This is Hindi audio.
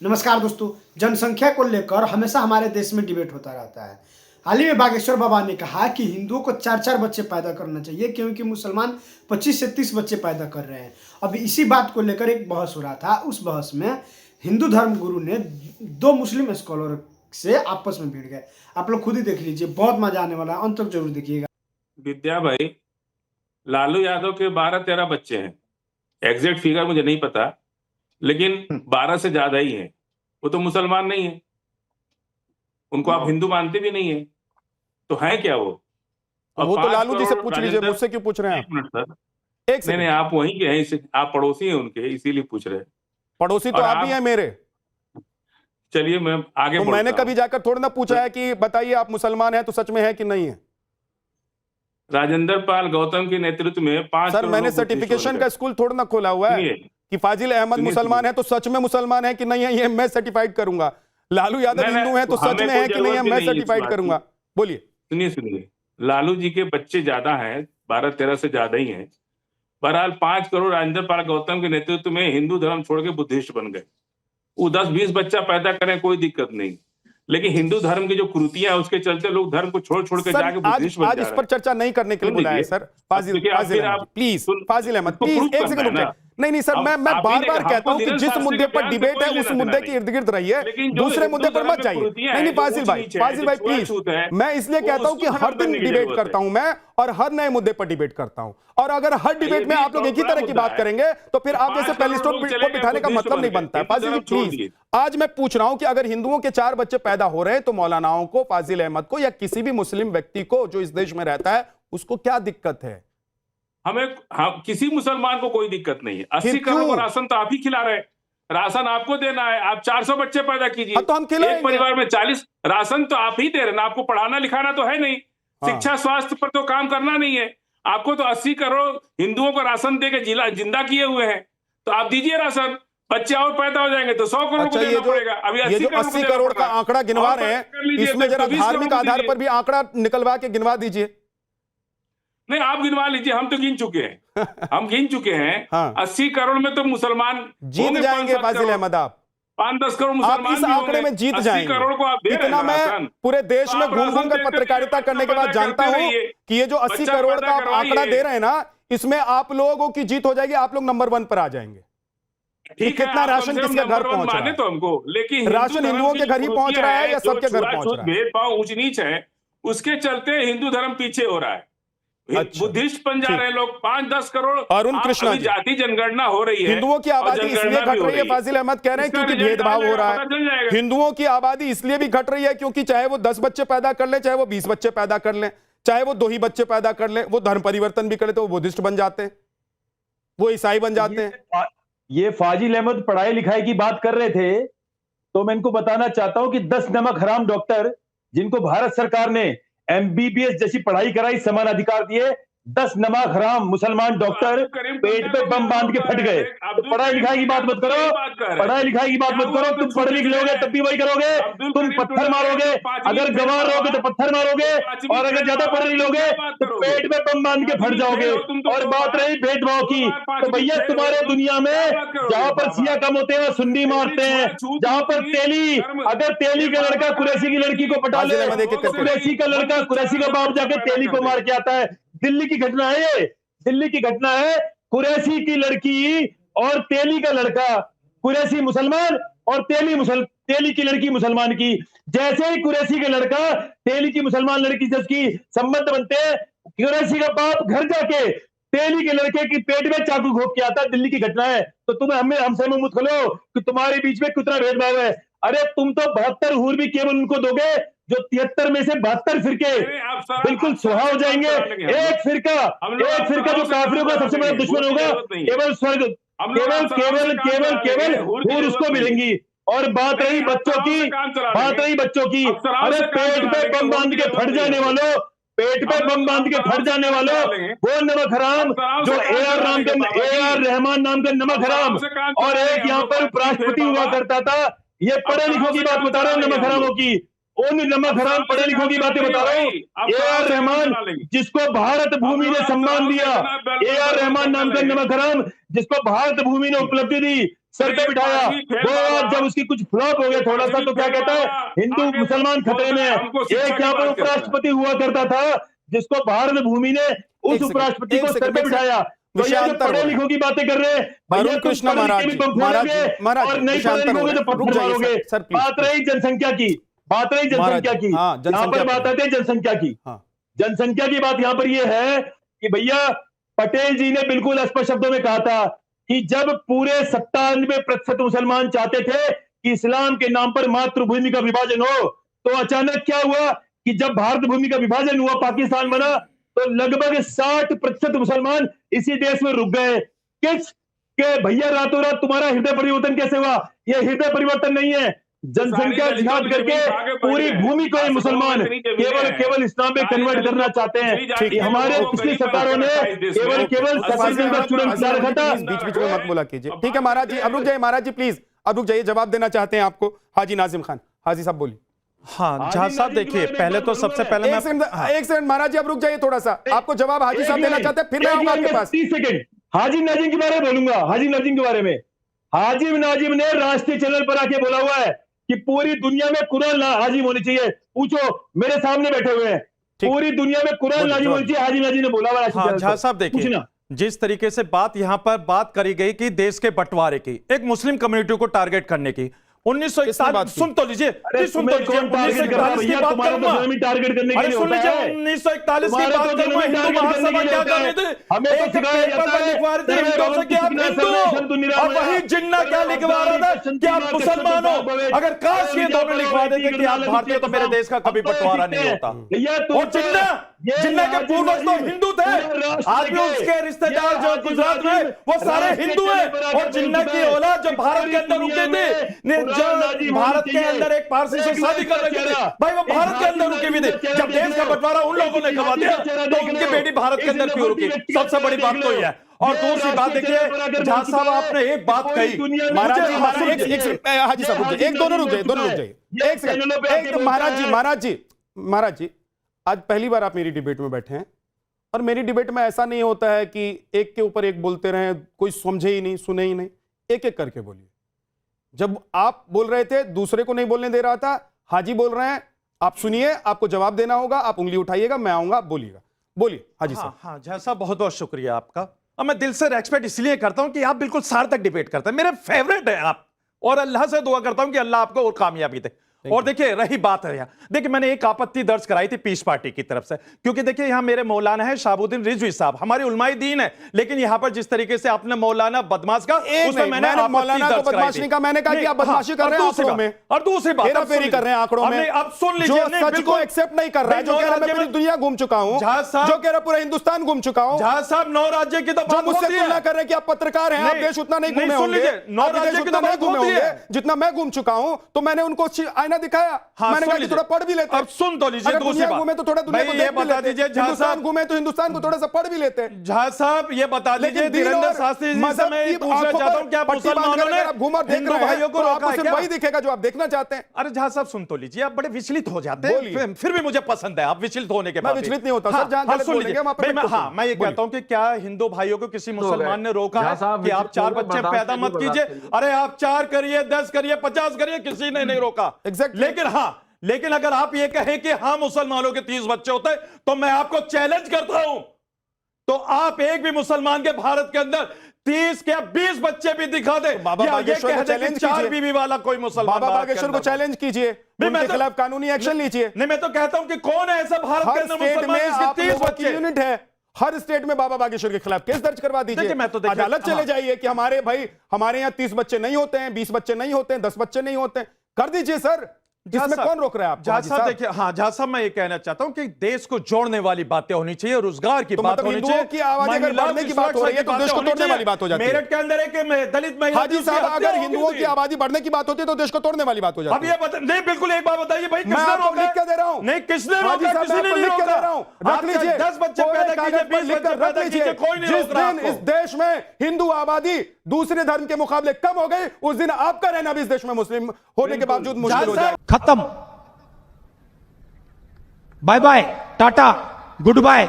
नमस्कार दोस्तों। जनसंख्या को लेकर हमेशा हमारे देश में डिबेट होता रहता है। हाल ही में बागेश्वर बाबा ने कहा कि हिंदुओं को 4-4 बच्चे पैदा करना चाहिए क्योंकि मुसलमान 25 से 30 बच्चे पैदा कर रहे हैं। अब इसी बात को लेकर एक बहस हो रहा था। उस बहस में हिंदू धर्म गुरु ने 2 मुस्लिम स्कॉलर से आपस में भिड़ गए। आप लोग खुद ही देख लीजिए, बहुत मजा आने वाला है, अंत तक जरूर देखिएगा। विद्या भाई, लालू यादव के 12-13 बच्चे हैं। एग्जैक्ट फिगर मुझे नहीं पता, लेकिन 12 से ज्यादा ही है। वो तो मुसलमान नहीं है, उनको आप हिंदू मानते भी नहीं है, तो है क्या वो? वो तो लालू जी से पूछ लीजिए, मुझसे क्यों पूछ रहे हैं? एक मिनट सर, एक सेकंड। नहीं, आप वहीं के हैं, आप पड़ोसी हैं उनके, इसीलिए पूछ रहे हैं। पड़ोसी तो आप ही हैं मेरे। चलिए मैं आगे तो बढ़ता मैंने हूं। कभी जाकर थोड़ा ना पूछा है कि बताइए आप मुसलमान हैं तो सच में है कि नहीं है? राजेंद्र पाल गौतम के नेतृत्व में 5 सर मैंने सर्टिफिकेशन का स्कूल थोड़ा ना खोला हुआ है कि फाजिल अहमद मुसलमान है तो सच में मुसलमान है कि नहीं है ये मैं सर्टिफाइड करूंगा। लालू यादव हिंदू है तो सच में है कि नहीं है मैं सर्टिफाइड करूंगा। बोलिए। सुनिए, लालू जी के बच्चे ज्यादा हैं, 12-13 से ज्यादा ही हैं। बहरहाल 5 करोड़ राजेंद्र पाल गौतम के नेतृत्व में हिंदू धर्म छोड़ के बुद्धिस्ट बन गए। वो 10-20 बच्चा पैदा करें, कोई दिक्कत नहीं, लेकिन हिंदू धर्म की जो कुरीतियां है उसके चलते लोग धर्म को छोड़ के जाके बुद्धिस्ट बन जा रहे हैं। आज इस पर चर्चा नहीं करने के लिए बुलाया है sir. Fazil Ahmed please, Fazil Ahmed please एक सेकंड रुकिए। नहीं सर, मैं बार बार कहता हूं कि जिस मुद्दे पर डिबेट है उस मुद्दे के इर्द गिर्द रहिए, दूसरे मुद्दे पर मत जाइए। नहीं फाजिल भाई प्लीज, मैं इसलिए कहता हूं कि हर दिन डिबेट करता हूं मैं और हर नए मुद्दे पर डिबेट करता हूं, और अगर हर डिबेट में आप लोग एक ही तरह की बात करेंगे तो फिर आप जैसे पैलेस्टाइन को बिठाने का मतलब नहीं बनता है। फाजिल जी प्लीज, आज मैं पूछ रहा हूं कि अगर हिंदुओं के 4 बच्चे पैदा हो रहे हैं तो मौलानाओं को, फाजिल अहमद को या किसी भी मुस्लिम व्यक्ति को जो इस देश में रहता है उसको क्या दिक्कत है? हम किसी मुसलमान को कोई दिक्कत नहीं है। 80 करोड़ का राशन तो आप ही खिला रहे हैं, राशन आपको देना है। आप 400 बच्चे पैदा कीजिए, तो हम खिलाएंगे। एक परिवार में 40 राशन तो आप ही दे रहे हैं ना, आपको पढ़ाना लिखाना तो है नहीं, शिक्षा स्वास्थ्य पर तो काम करना नहीं है आपको। तो 80 करोड़ हिंदुओं को राशन दे के जिंदा किए हुए हैं, तो आप दीजिए राशन, बच्चे और पैदा हो जाएंगे तो 100 करोड़ को देना पड़ेगा। अभी 80 करोड़ का आंकड़ा गिनवा रहे हैं, इसमें जरा धार्मिक आधार पर भी आंकड़ा निकलवा के गिनवा दीजिए। नहीं, आप गिनवा लीजिए, हम तो गिन चुके हैं। हम गिन चुके हैं। 80 करोड़ में तो मुसलमान जीत जाएंगे। फाजिल अहमद, आप 5-10 करोड़ मुसलमान इस आंकड़े में जीत जाएंगे। 80 करोड़ को आप दे रहे हैं। इतना मैं पूरे देश में घूम कर पत्रकारिता करने के बाद जानता हूं कि ये जो 80 करोड़ का आप आंकड़ा दे रहे हैं ना, इसमें आप लोगों की जीत हो जाएगी, आप लोग नंबर 1 पर आ जाएंगे। ठीक, कितना राशन किसके घर पहुंच रहा है तो हमको, लेकिन राशन हिंदुओं के घर ही पहुंच रहा है या सबके घर पहुंच रहा है? भेदभाव ऊंच नीच है, उसके चलते हिंदू धर्म पीछे हो रहा है। बुद्धिस्ट बन जा रहे हैं लोग। 5-10 करोड़ अरुण कृष्णा जी, जाति जनगणना हो रही है, हिंदुओं की आबादी इसलिए घट रही है, फाजिल अहमद कह रहे हैं क्योंकि भेदभाव हो रहा है। हिंदुओं की आबादी इसलिए भी घट रही है क्योंकि चाहे वो 10 बच्चे पैदा कर ले, चाहे वो 20 बच्चे पैदा कर ले, चाहे वो 2 ही बच्चे पैदा कर ले, वो धर्म परिवर्तन भी करे तो वो बुद्धिस्ट बन जाते हैं, वो ईसाई बन जाते हैं। ये फाजिल अहमद पढ़ाई लिखाई की बात कर रहे थे, तो मैं इनको बताना चाहता हूं कि 10 नमक हराम डॉक्टर जिनको भारत सरकार ने एमबीबीएस जैसी पढ़ाई कराई, समान अधिकार दिए, 10 नमक हराम मुसलमान डॉक्टर पेट पे बम बांध के फट गए। तो पढ़ाई लिखाई की बात मत करो, पढ़ाई लिखाई की बात मत करो। तुम पढ़ लिख लोगे तब भी वही करोगे, तुम पत्थर मारोगे। अगर गंवार रहोगे तो पत्थर मारोगे, और अगर ज्यादा पढ़ लिख लोगे तो पेट पे बम बांध के फट जाओगे। और बात रही भेदभाव की, तो भैया तुम्हारे दुनिया में जहां पर सिया कम होते हैं सुन्नी मारते हैं, जहां पर तेली, अगर तेली का लड़का कुरैशी की लड़की को पटा ले, कुरैशी का लड़का कुरैशी का बाप जाके तेली को मार के आता है। दिल्ली की घटना है, ये दिल्ली की घटना है। कुरैशी की लड़की और तेली का लड़का, कुरैशी मुसलमान और तेली की लड़की मुसलमान की। जैसे ही कुरैशी का लड़का तेली की मुसलमान लड़की से उसकी संबंध बनते हैं, कुरैशी का बाप घर जाके तेली के लड़के की पेट में चाकू घोंप के आता है। दिल्ली की घटना है। तो तुम्हें हमसे मुंह मत खोलो कि तुम्हारे बीच में कितना भेदभाव है। अरे तुम तो 72 हूर भी केवल उनको दोगे जो 73 में से 72 फिरके बिल्कुल सुहा हो जाएंगे। एक फिरका जो काफिरों का सबसे बड़ा दुश्मन होगा, केवल स्वर्ग, केवल हूर उसको मिलेंगी। और बात रही बच्चों की, अरे पेट पे बम बांध के फट जाने वालों, पेट पे बम बांध के फट जाने वालों, वो नमक हराम जो AR रहमान नाम का नमक हराम, और एक यहाँ पर उपराष्ट्रपति हुआ करता था। ये पढ़े लिखों की बात बता रहा हूँ, नमक हरामों की, उन नमक हराम पढ़े लिखों की बातें बता रहा हूँ। AR रहमान जिसको भारत भूमि ने सम्मान दिया, AR रहमान नाम का नमक हराम जिसको भारत भूमि ने उपलब्धि दी, सर पे बिठाया। वो बात जब उसकी कुछ फ्लॉप हो गया थोड़ा सा, तो क्या कहता है, हिंदू मुसलमान खतरे में है। एक यहाँ पर उपराष्ट्रपति हुआ करता था जिसको भारत भूमि ने उस उपराष्ट्रपति को सर पे बिठाया। तो ये जो पढ़े लिखों की बातें कर रहे हैं, अरुण कृष्णा महाराज और नहीं पढ़े लिखोगे तो पत्थर मारोगे। बात रही जनसंख्या की, बात रही जनसंख्या की, यहाँ पर बात आती है जनसंख्या की। जनसंख्या की बात यहाँ पर ये है कि भैया पटेल जी ने बिल्कुल स्पष्ट शब्दों में कहा था कि जब पूरे 97% मुसलमान चाहते थे कि इस्लाम के नाम पर मातृभूमि का विभाजन हो, तो अचानक क्या हुआ कि जब भारत भूमि का विभाजन हुआ, पाकिस्तान बना, तो लगभग 60% मुसलमान इसी देश में रुक गए। किस के भैया रातों रात तुम्हारा हृदय परिवर्तन कैसे हुआ? यह हृदय परिवर्तन नहीं है, जनसंख्या जिहाद करके पूरी भूमि को मुसलमान केवल इस्लाम में कन्वर्ट करना चाहते हैं। हमारे पिछली सरकारों ने केवल रखा था। बीच बीच में मत बोला कीजिए, ठीक है महाराज जी, अब रुक जाइए महाराज जी प्लीज, अब रुक जाइए, जवाब देना चाहते हैं आपको हाजी नाजिम खान। हाजी साहब बोलिए। हाँ जहां साहब देखिए, पहले तो सबसे पहले एक सेकंड महाराज जी, अब रुक जाइए थोड़ा सा, आपको जवाब हाजी साहब देना चाहते हैं, फिर मैं आऊंगा आपके पास। 30 सेकंड हाजी नाजिम के बारे में बोलूंगा। हाजी नाजिम के बारे में, हाजी नाजिम ने राष्ट्रीय चैनल पर आके बोला हुआ है कि पूरी दुनिया में कुरान हाजिम होनी चाहिए। पूछो, मेरे सामने बैठे हुए हैं, पूरी दुनिया में कुरान हाजिम होनी चाहिए, हाजी नाजिम ने बोला हुआ है। हाँ जहां साहब देखिए, जिस तरीके से बात यहां पर बात करी गई कि देश के बंटवारे की, एक मुस्लिम कम्युनिटी को टारगेट करने की, 1941 सुन तो लीजिए, सुन तो लीजिए, 1941 की बात करूंगा, टारगेट करने के लिए सुन लीजिए, 1941 की बात करूंगा। हिंदू महासभा क्या कर रहे थे, एक पेपर पर लिखवा रहे थे हिंदुओं से कि आप हिंदू हो, और वही जिन्ना क्या लिखवा रहा था कि आप मुसलमान हो। अगर काश ये दोनों लिखवा देते कि आप भारतीय, तो मेरे देश का कभी बंटवारा नहीं होता। और जिन्ना के पूर्वज तो हिंदू थे, आज भी उसके रिश्तेदार जो गुजरात में वो सारे हिंदू हैं, और जिन्ना की औलाद जो भारत के अंदर रुके थे, जो भारत के अंदर एक पारसी से शादी कर रहे थे भाई, वो भारत के अंदर रुके भी थे। जब देश का बंटवारा उन लोगों ने करवा दिया, तो उनकी बेटी भारत के अंदर क्यों रुकी? सबसे बड़ी बात तो यह है। और दूसरी बात देखिए, जहां साहब आपने एक बात कही, महाराज जी हाजी साहब एक दोनों रुक जाइए, एक सेकंड, महाराज जी आज पहली बार आप मेरी डिबेट में बैठे हैं, और मेरी डिबेट में ऐसा नहीं होता है कि एक के ऊपर एक बोलते रहें, कोई समझे ही नहीं, सुने ही नहीं, एक एक करके बोलिए। जब आप बोल रहे थे दूसरे को नहीं बोलने दे रहा था, हाजी बोल रहे हैं, आप सुनिए, आपको जवाब देना होगा, आप उंगली उठाइएगा, मैं आऊंगा, आप बोलिएगा, बोलिए हाजी साहब। हाँ जहां साहब बहुत बहुत शुक्रिया आपका, और मैं दिल से रेस्पेक्ट इसलिए करता हूं कि आप बिल्कुल सार्थक डिबेट करते हैं, मेरे फेवरेट है आप, और अल्लाह से दुआ करता हूं कि अल्लाह आपको और कामयाबी दे। और देखिए रही बात है यहाँ, देखिए मैंने एक आपत्ति दर्ज कराई थी पीस पार्टी की तरफ से, क्योंकि देखिए यहाँ मेरे मौलाना है शहाबुद्दीन रिजवी साहब, हमारे उलमाए दीन है, लेकिन यहाँ पर जिस तरीके से आपने मौलाना बदमाश का, उसमें मैंने मौलाना को बदमाश नहीं कहा, मैंने कहा कि आप बदमाशी कर रहे हैं आंकड़ों में, और दूसरी बात हेराफेरी कर रहे हैं आंकड़ों में। अब सुन लीजिए, जो सच को एक्सेप्ट नहीं कर रहा है, जो कह रहा मैं पूरी दुनिया घूम चुका हूं, जो कह रहा पूरा हिंदुस्तान घूम चुका हूं, जहां साहब 9 राज्य की तो मुझसे तुलना कर रहे हैं कि आप पत्रकार हैं, आप देश उतना नहीं घूमे होंगे, 9 राज्य की तो नहीं घूमे होंगे जितना मैं घूम चुका हूं, तो मैंने उनको आईना दिखाया, मैंने कहा कि थोड़ा पढ़ भी लेते। अब सुन तो लीजिए, दूसरी बात घूमे तो थोड़ा दुनिया को देख भी बता दीजिए, हिंदुस्तान घूमे तो हिंदुस्तान को थोड़ा सा पढ़ भी लेते। जहां साहब ये बता दीजिए, धीरेन्द्र शास्त्री जी से मैं पूछना चाहता हूं, क्या मुसलमानों ने हिंदू भाइयों को रोका है क्या? वही दिखेगा जो आप देखना चाहते हैं। अरे जहां साहब सुन तो लीजिए, आप बड़े विचलित हो जाते हैं, फिर भी मुझे पसंद है आप विचलित होने के बाद। मैं विचलित नहीं होता सर, जहां गलत बोलेंगे वहां पे मैं ये कहता हूं कि क्या हिंदू भाइयों को किसी मुसलमान ने रोका है कि आप 4 बच्चे पैदा मत कीजिए? अरे आप 4 करिए, 10 करिए, 50 करिए, किसी ने नहीं रोका। लेकिन अगर आप ये कहें कि हाँ मुसलमानों के 30 बच्चे होते हैं, तो मैं आपको चैलेंज करता हूं, तो आप एक भी मुसलमान के भारत के अंदर 30 के 20 बच्चे भी दिखा दे, बाबा बागेश्वर को चैलेंज 4 बीवी वाला कोई मुसलमान, बाबा बागेश्वर को चैलेंज कीजिए, उनके खिलाफ कानूनी एक्शन लीजिए। नहीं, मैं तो कहता हूं कि कौन है ऐसा भारत के अंदर मुसलमान जिसके 30 बच्चे? यूनिट है हर स्टेट में, बाबा बागेश्वर के खिलाफ केस दर्ज करवा दीजिए। अदालत चले जाइए कि हमारे भाई, हमारे यहाँ 30 बच्चे नहीं होते हैं, 20 बच्चे नहीं होते हैं, 10 बच्चे नहीं होते हैं, कर दीजिए सर, इसमें कौन रोक रहा है आपको? जहां साहब देखिए, हाँ जहां साहब मैं ये कहना चाहता हूं कि देश को जोड़ने वाली बातें होनी चाहिए, रोजगार की बात होनी चाहिए, की आबादी अगर बढ़ने की बात हो रही है तो देश को तोड़ने वाली बात हो जाती है। मेरठ के अंदर एक दलित महिला, हाजी साहब अगर हिंदुओं की आबादी बढ़ने की बात होती है तो देश को तोड़ने वाली बात हो जाती है। अब ये बता, नहीं बिल्कुल एक बात बताइए भाई, किसने रोका? लिख के दे रहा हूं। नहीं, किसने रोका? किसी ने नहीं रोका। रख लीजिए, 10 बच्चे पैदा कीजिए, 20 बच्चे पैदा कीजिए, कोई नहीं रोक रहा। जिस दिन इस देश में हिंदू आबादी दूसरे धर्म के मुकाबले कम हो गई, उस दिन आपका रहना भी इस देश में मुस्लिम होने के बावजूद मुश्किल हो जाए। खत्म, bye bye, ta ta, good bye.